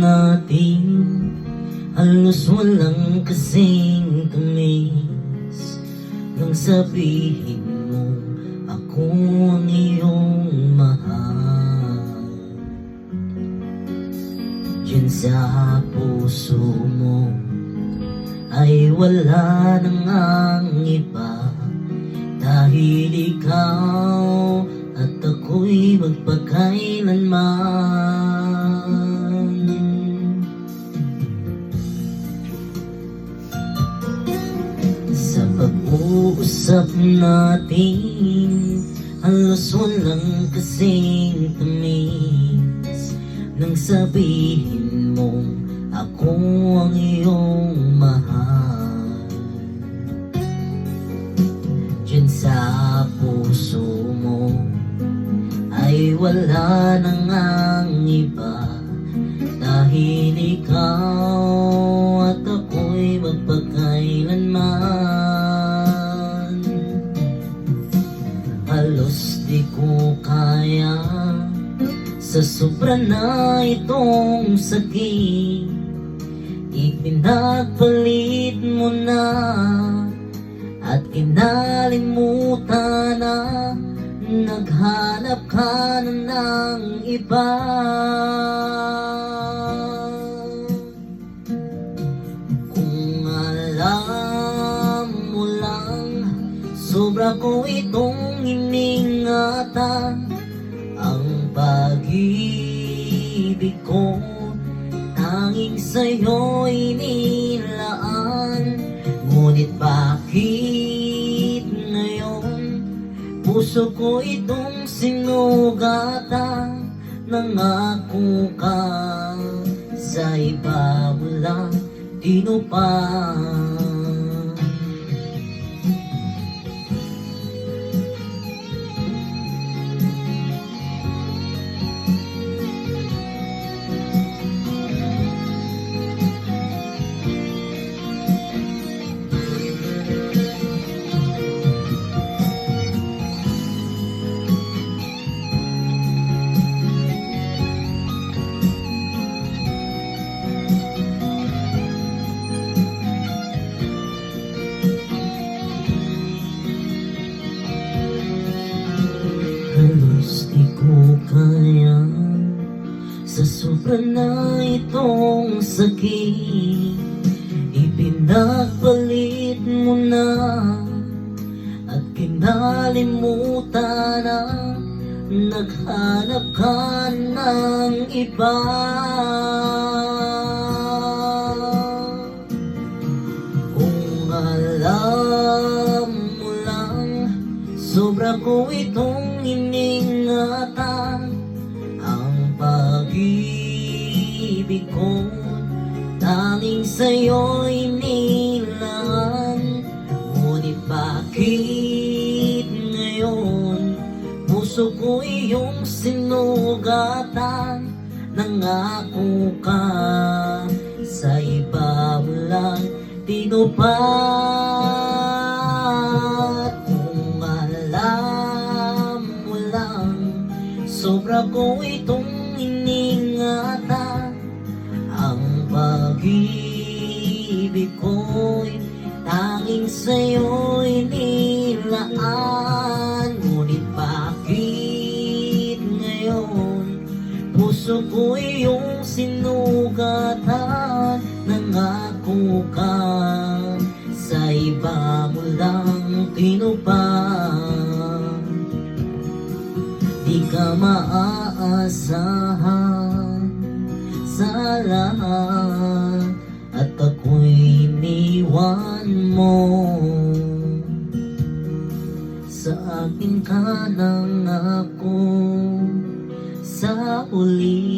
natin halos walang kasing tamis nang sabihin mo ako ang iyong mahal. Diyan sa puso mo ay wala nang ang iba, dahil ikaw at ako'y magpakailanman. Sa pag-uusap natin halos walang kasing tamis nang sabihin mo ako ang iyong mahal. Diyan sa puso mo ay wala nang ang iba, dahil ikaw at ako'y magpakailanman. Halos di ko kaya sa sobra na itong sakit, ipinagpalit mo na at kinalimutan na naghanap ka na ng iba. Kung alam mo lang, sobra ko itong iningatan. Ang pag-ibig ko tanging sa'yo'y nilaan. Ngunit bakit ngayon puso ko itong sinugatan? Nangako ka sa iba mo lang tinupan. Halos di ko kaya sa sobra na itong sakit, ipinagpalit mo na at kinalimutan na naghanap ka ng iba. Kung alam mo lang, sobra ko itong iningatan. Ang pag-ibig ko tanging sa'yo'y nilaan. Ngunit bakit ngayon puso ko iyong sinugatan? Nangako ka sa iba mo lang tinupad. Kung alam mo lang, sobra ko itong iningatan. Ang pag-ibig ko'y tanging sa'yo'y nilaan. Ngunit bakit ngayon puso ko iyong sinugatan? Nangako ka sa iba mo lang tinupad. Di ka maaasahan sa lahat at ako'y iniwan mo. Sa akin ka nang ako sa uli.